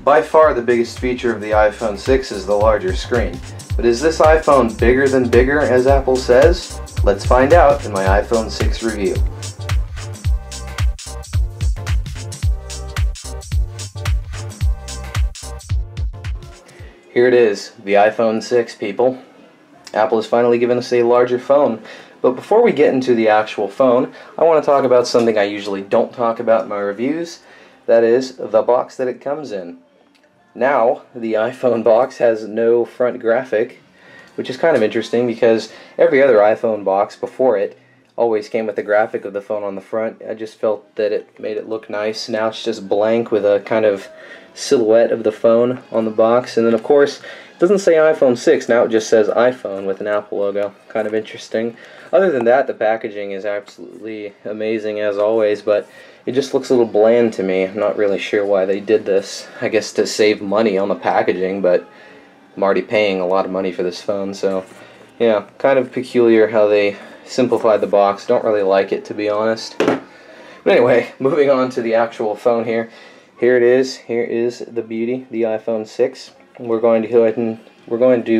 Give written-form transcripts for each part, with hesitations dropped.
By far the biggest feature of the iPhone 6 is the larger screen. But is this iPhone bigger than bigger, as Apple says? Let's find out in my iPhone 6 review. Here it is, the iPhone 6, people. Apple has finally given us a larger phone. But before we get into the actual phone, I want to talk about something I usually don't talk about in my reviews. That is, the box that it comes in. Now, the iPhone box has no front graphic, which is kind of interesting because every other iPhone box before it always came with the graphic of the phone on the front. I just felt that it made it look nice. Now it's just blank with a kind of silhouette of the phone on the box. And then, of course, it doesn't say iPhone 6. Now it just says iPhone with an Apple logo. Kind of interesting. Other than that, the packaging is absolutely amazing as always, but it just looks a little bland to me. I'm not really sure why they did this. I guess to save money on the packaging, but I'm already paying a lot of money for this phone, so yeah, kind of peculiar how they simplified the box. Don't really like it, to be honest. But anyway, moving on to the actual phone here. Here it is. Here is the beauty, the iPhone 6. We're going to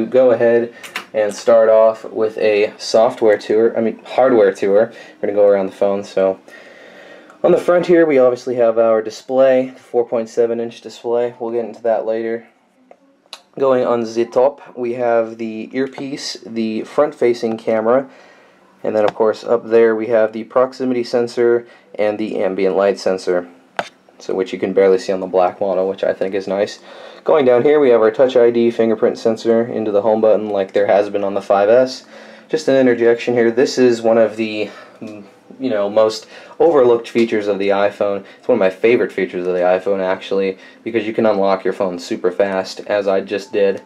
go ahead and start off with a hardware tour. We're going to go around the phone. So on the front here, we obviously have our display, 4.7-inch display. We'll get into that later. Going on the top, we have the earpiece, the front-facing camera, and then of course up there we have the proximity sensor and the ambient light sensor, so which you can barely see on the black model, which I think is nice. Going down here, we have our Touch ID fingerprint sensor into the home button like there has been on the 5S. Just an interjection here, this is one of the most overlooked features of the iPhone. It's one of my favorite features of the iPhone, actually, because you can unlock your phone super fast, as I just did.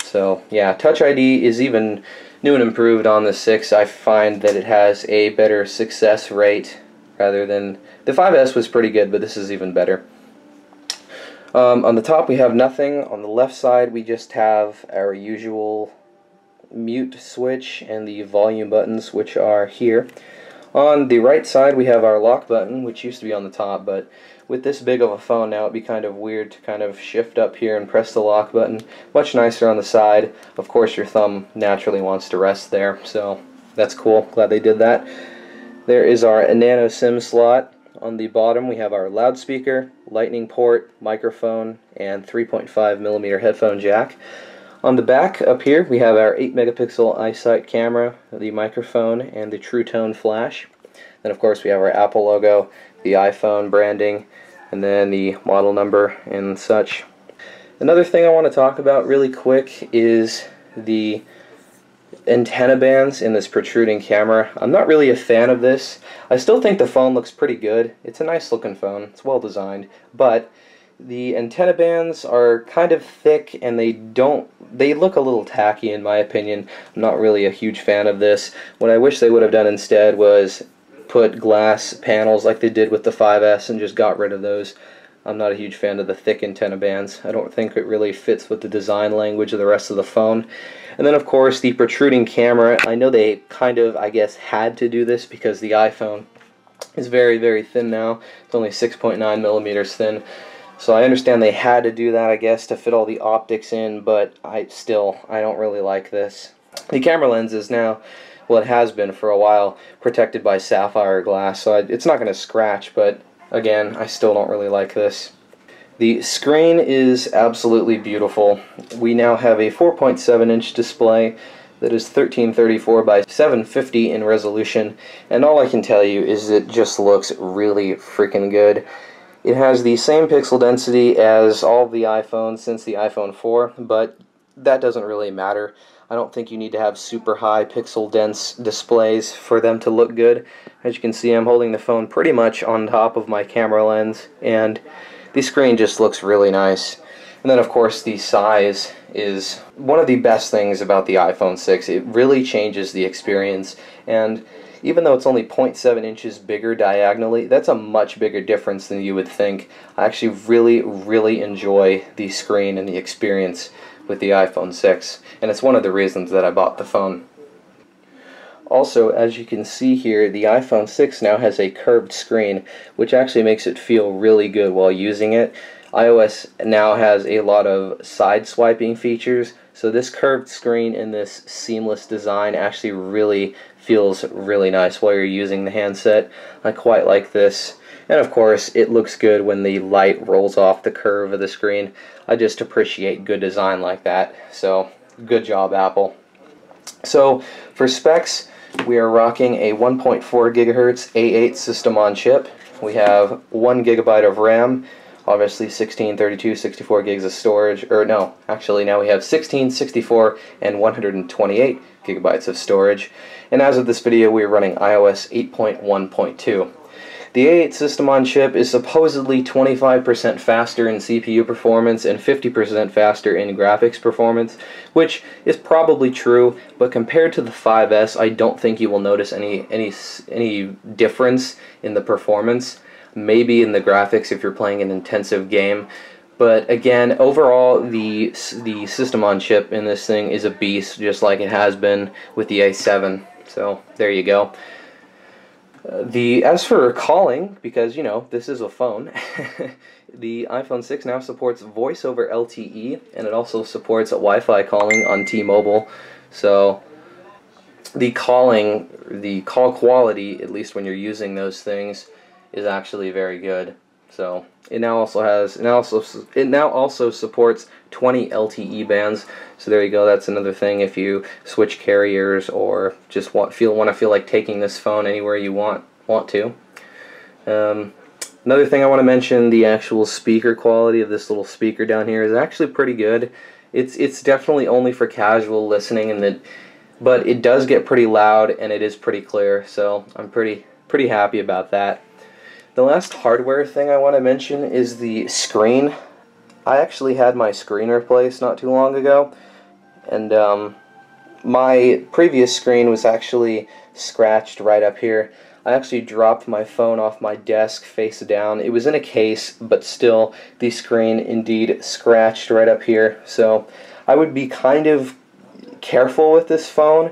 So yeah, Touch ID is even new and improved on the 6. I find that it has a better success rate rather than the 5S was pretty good, but this is even better. On the top we have nothing. On the left side we just have our usual mute switch and the volume buttons, which are here. On the right side we have our lock button, which used to be on the top, but with this big of a phone now it'd be kind of weird to kind of shift up here and press the lock button. Much nicer on the side. Of course your thumb naturally wants to rest there, so that's cool. Glad they did that. There is our nano SIM slot. On the bottom we have our loudspeaker, lightning port, microphone, and 3.5mm headphone jack. On the back up here we have our 8-megapixel iSight camera, the microphone, and the True Tone flash. Then of course we have our Apple logo, the iPhone branding, and then the model number and such. Another thing I want to talk about really quick is the antenna bands in this protruding camera. I'm not really a fan of this. I still think the phone looks pretty good. It's a nice looking phone. It's well designed, but the antenna bands are kind of thick and they look a little tacky in my opinion. I'm not really a huge fan of this. What I wish they would have done instead was put glass panels like they did with the 5S and just got rid of those. I'm not a huge fan of the thick antenna bands. I don't think it really fits with the design language of the rest of the phone. And then of course the protruding camera. I know they kind of, I guess, had to do this because the iPhone is very, very thin now. It's only 6.9mm thin. So I understand they had to do that, I guess, to fit all the optics in, but I don't really like this. The camera lens is now, well, it has been for a while, protected by sapphire glass, so it's not going to scratch, but again, I still don't really like this. The screen is absolutely beautiful. We now have a 4.7-inch display that is 1334 by 750 in resolution, and all I can tell you is it just looks really freaking good. It has the same pixel density as all of the iPhones since the iPhone 4, but that doesn't really matter. I don't think you need to have super high pixel dense displays for them to look good. As you can see, I'm holding the phone pretty much on top of my camera lens, and the screen just looks really nice. And then of course the size is one of the best things about the iPhone 6. It really changes the experience, and even though it's only 0.7 inches bigger diagonally, that's a much bigger difference than you would think. I actually really, really enjoy the screen and the experience with the iPhone 6, and it's one of the reasons that I bought the phone. Also, as you can see here, the iPhone 6 now has a curved screen, which actually makes it feel really good while using it. iOS now has a lot of side swiping features, so this curved screen and this seamless design actually really feels really nice while you're using the handset. I quite like this. And of course, it looks good when the light rolls off the curve of the screen. I just appreciate good design like that. So, good job, Apple. So, for specs, we are rocking a 1.4 gigahertz A8 system on chip. We have 1 gigabyte of RAM, obviously 16, 32, 64 gigs of storage, or no, actually now we have 16, 64, and 128 gigabytes of storage. And as of this video, we are running iOS 8.1.2. The A8 system on chip is supposedly 25% faster in CPU performance and 50% faster in graphics performance, which is probably true, but compared to the 5S, I don't think you will notice any difference in the performance. Maybe in the graphics if you're playing an intensive game. But again, overall, the system on chip in this thing is a beast, just like it has been with the A7. So there you go. As for calling, because you know this is a phone, the iPhone 6 now supports voice over LTE, and it also supports Wi-Fi calling on T-Mobile. So the call quality, at least when you're using those things, is actually very good. So it now also supports 20 LTE bands. So there you go. That's another thing if you switch carriers or just want to feel like taking this phone anywhere you want to. Another thing I want to mention: the actual speaker quality of this little speaker down here is actually pretty good. It's definitely only for casual listening, but it does get pretty loud and it is pretty clear. So I'm pretty happy about that. The last hardware thing I want to mention is the screen. I actually had my screen replaced not too long ago, and my previous screen was actually scratched right up here. I actually dropped my phone off my desk face down. It was in a case, but still the screen indeed scratched right up here. So I would be kind of careful with this phone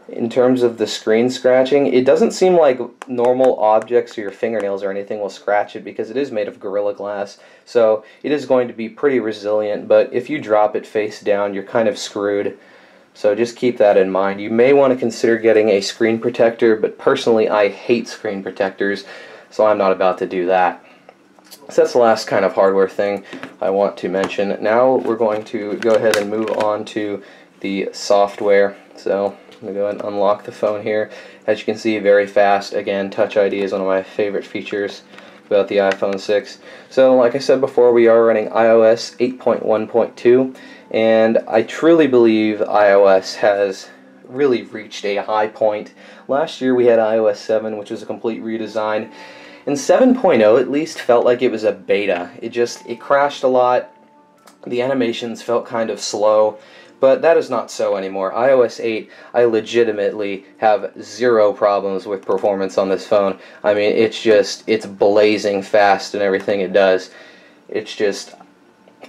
in terms of the screen scratching. It doesn't seem like normal objects or your fingernails or anything will scratch it because it is made of Gorilla Glass, so it is going to be pretty resilient, but if you drop it face down, you're kind of screwed. So just keep that in mind. You may want to consider getting a screen protector, but personally I hate screen protectors, so I'm not about to do that. So that's the last kind of hardware thing I want to mention. Now we're going to go ahead and move on to the software. So I'm going to go ahead and unlock the phone here. As you can see, very fast. Again, Touch ID is one of my favorite features about the iPhone 6. So like I said before, we are running iOS 8.1.2, and I truly believe iOS has really reached a high point. Last year we had iOS 7, which was a complete redesign, and 7.0 at least felt like it was a beta. It crashed a lot. The animations felt kind of slow. But that is not so anymore. iOS 8, I legitimately have zero problems with performance on this phone. I mean, it's blazing fast and everything it does.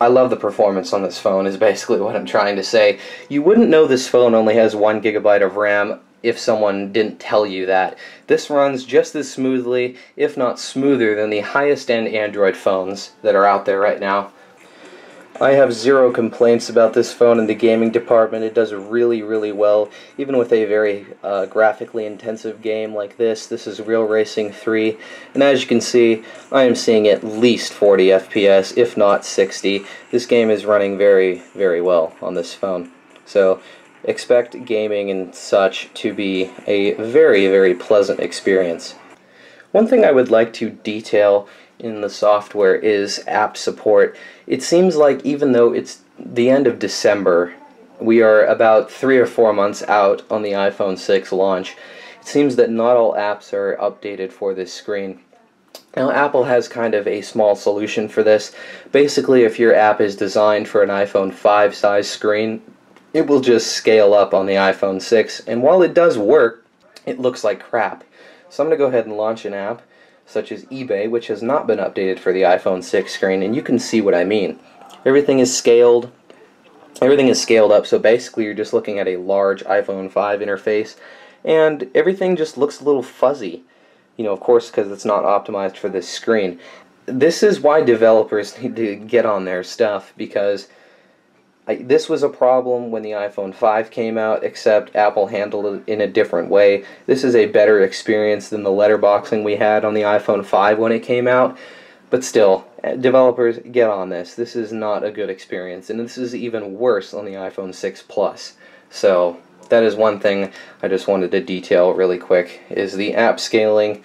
I love the performance on this phone is basically what I'm trying to say. You wouldn't know this phone only has 1 gigabyte of RAM if someone didn't tell you that. This runs just as smoothly, if not smoother, than the highest-end Android phones that are out there right now. I have zero complaints about this phone in the gaming department. It does really, really well, even with a very graphically intensive game like this. This is Real Racing 3, and as you can see, I am seeing at least 40 FPS, if not 60. This game is running very, very well on this phone. So expect gaming and such to be a very, very pleasant experience. One thing I would like to detail in the software is app support. It seems like even though it's the end of December, we are about 3 or 4 months out on the iPhone 6 launch, it seems that not all apps are updated for this screen. Now, Apple has kind of a small solution for this. Basically, if your app is designed for an iPhone 5 size screen, it will just scale up on the iPhone 6, and while it does work, it looks like crap. So I'm going to go ahead and launch an app such as eBay, which has not been updated for the iPhone 6 screen, and you can see what I mean. Everything is scaled up, so basically you're just looking at a large iPhone 5 interface, and everything just looks a little fuzzy. You know, of course, because it's not optimized for this screen. this is why developers need to get on their stuff, because this was a problem when the iPhone 5 came out, except Apple handled it in a different way. This is a better experience than the letterboxing we had on the iPhone 5 when it came out, but still, developers, get on this. This is not a good experience, and this is even worse on the iPhone 6 Plus. So, that is one thing I just wanted to detail really quick, is the app scaling,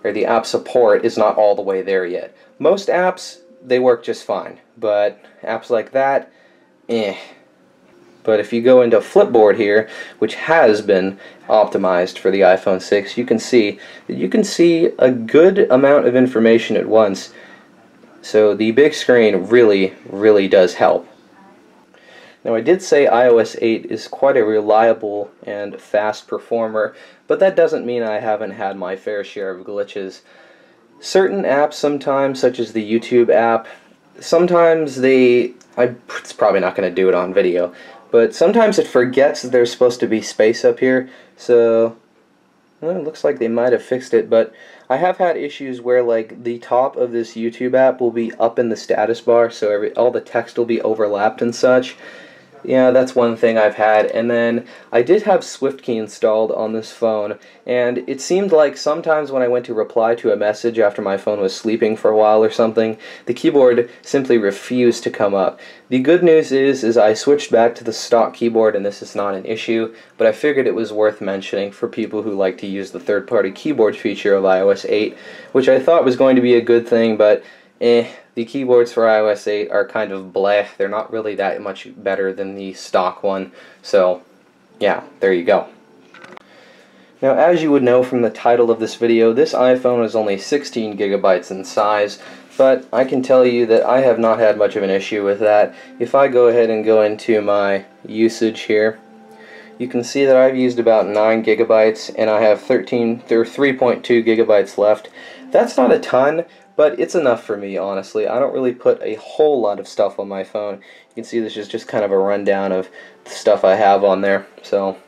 or the app support, is not all the way there yet. Most apps, they work just fine, but apps like that, But if you go into Flipboard here, which has been optimized for the iPhone 6, you can see that you can see a good amount of information at once. So the big screen really does help. Now, I did say iOS 8 is quite a reliable and fast performer, but that doesn't mean I haven't had my fair share of glitches. Certain apps sometimes, such as the YouTube app, sometimes it's probably not going to do it on video, but sometimes it forgets that there's supposed to be space up here, so well, it looks like they might have fixed it, but I have had issues where, like, the top of this YouTube app will be up in the status bar, so all the text will be overlapped and such. Yeah, that's one thing I've had. And then I did have SwiftKey installed on this phone, and it seemed like sometimes when I went to reply to a message after my phone was sleeping for a while or something, the keyboard simply refused to come up. The good news is I switched back to the stock keyboard, and this is not an issue, but I figured it was worth mentioning for people who like to use the third-party keyboard feature of iOS 8, which I thought was going to be a good thing, but the keyboards for iOS 8 are kind of bleh. They're not really that much better than the stock one. So, yeah, there you go. Now, as you would know from the title of this video, this iPhone is only 16 gigabytes in size, but I can tell you that I have not had much of an issue with that. If I go ahead and go into my usage here, you can see that I've used about 9 gigabytes, and I have 3.2 gigabytes left. That's not a ton, but it's enough for me, honestly. I don't really put a whole lot of stuff on my phone. You can see this is just kind of a rundown of the stuff I have on there. So,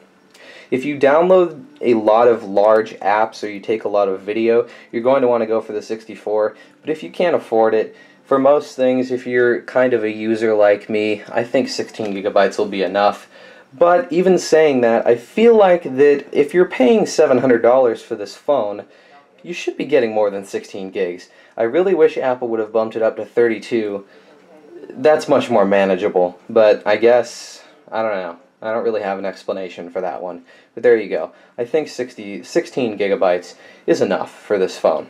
if you download a lot of large apps or you take a lot of video, you're going to want to go for the 64. But if you can't afford it, for most things, if you're kind of a user like me, I think 16 gigabytes will be enough. But even saying that, I feel like that if you're paying $700 for this phone, you should be getting more than 16 gigs. I really wish Apple would have bumped it up to 32. That's much more manageable, but I guess, I don't know. I don't really have an explanation for that one. But there you go. I think 16 gigabytes is enough for this phone.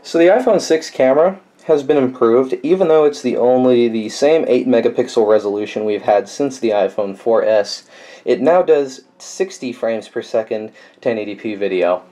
So the iPhone 6 camera has been improved, even though it's the same 8 megapixel resolution we've had since the iPhone 4S. It now does 60 frames per second 1080p video,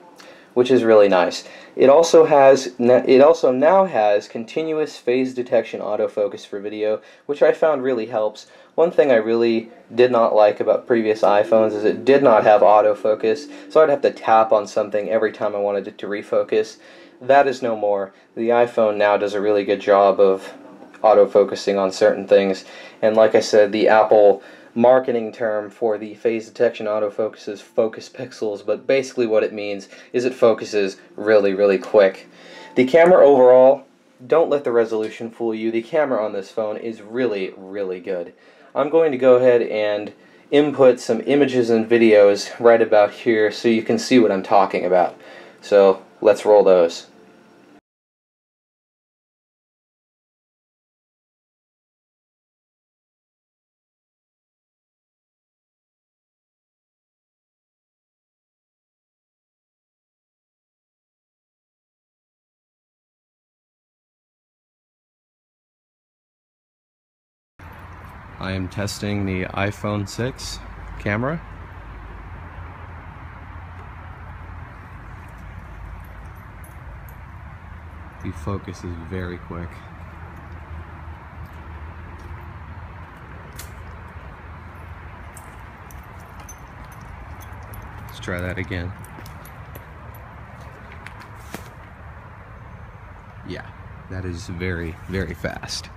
which is really nice. It also now has continuous phase detection autofocus for video, which I found really helps. One thing I really did not like about previous iPhones is it did not have autofocus, so I'd have to tap on something every time I wanted it to refocus. That is no more. The iPhone now does a really good job of autofocusing on certain things, and like I said, the Apple marketing term for the phase detection autofocus is focus pixels, but basically what it means is it focuses really quick. The camera overall, don't let the resolution fool you. The camera on this phone is really good. I'm going to go ahead and input some images and videos right about here so you can see what I'm talking about. So let's roll those. I am testing the iPhone 6 camera. The focus is very quick. Let's try that again. Yeah, that is very fast.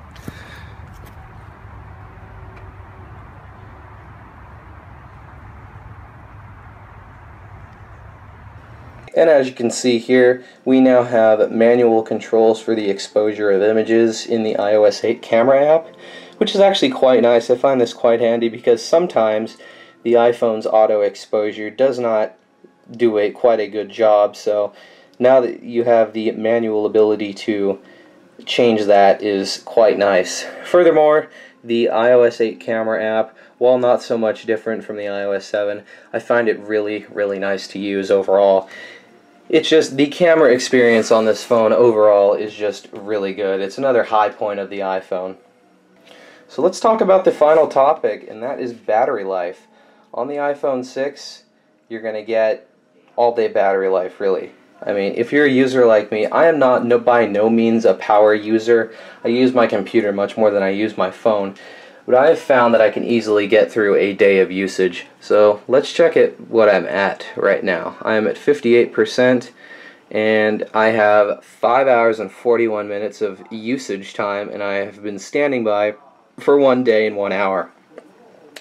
And as you can see here, we now have manual controls for the exposure of images in the iOS 8 camera app, which is actually quite nice. I find this quite handy because sometimes the iPhone's auto exposure does not do quite a good job, so now that you have the manual ability to change that is quite nice. Furthermore, the iOS 8 camera app, while not so much different from the iOS 7, I find it really, really nice to use overall. It's just the camera experience on this phone overall is just really good. It's another high point of the iPhone. So let's talk about the final topic, and that is battery life. On the iPhone 6, you're going to get all-day battery life, really. I mean, if you're a user like me, I am not by no means a power user. I use my computer much more than I use my phone. But I have found that I can easily get through a day of usage. So let's check what I'm at right now. I am at 58%, and I have 5 hours and 41 minutes of usage time, and I have been standing by for 1 day and 1 hour.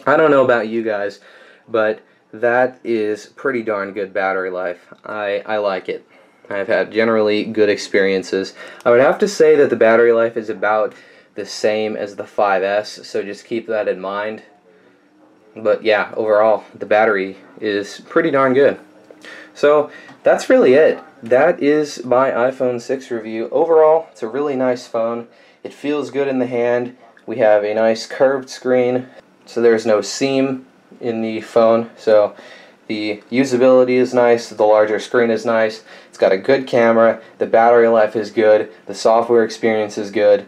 I don't know about you guys, but that is pretty darn good battery life. I like it. I've had generally good experiences. I would have to say that the battery life is about the same as the 5S, so just keep that in mind. But yeah, overall, the battery is pretty darn good. So that's really it. That is my iPhone 6 review. Overall, it's a really nice phone. It feels good in the hand. We have a nice curved screen, so there's no seam in the phone, so the usability is nice, the larger screen is nice, it's got a good camera, the battery life is good, the software experience is good.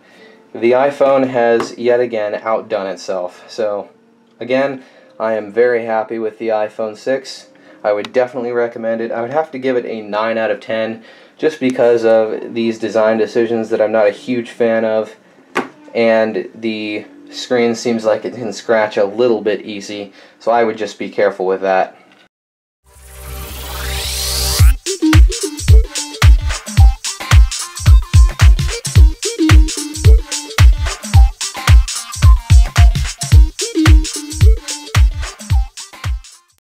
The iPhone has yet again outdone itself. So again, I am very happy with the iPhone 6. I would definitely recommend it. I would have to give it a 9 out of 10 just because of these design decisions that I'm not a huge fan of, and the screen seems like it can scratch a little bit easy, so I would just be careful with that.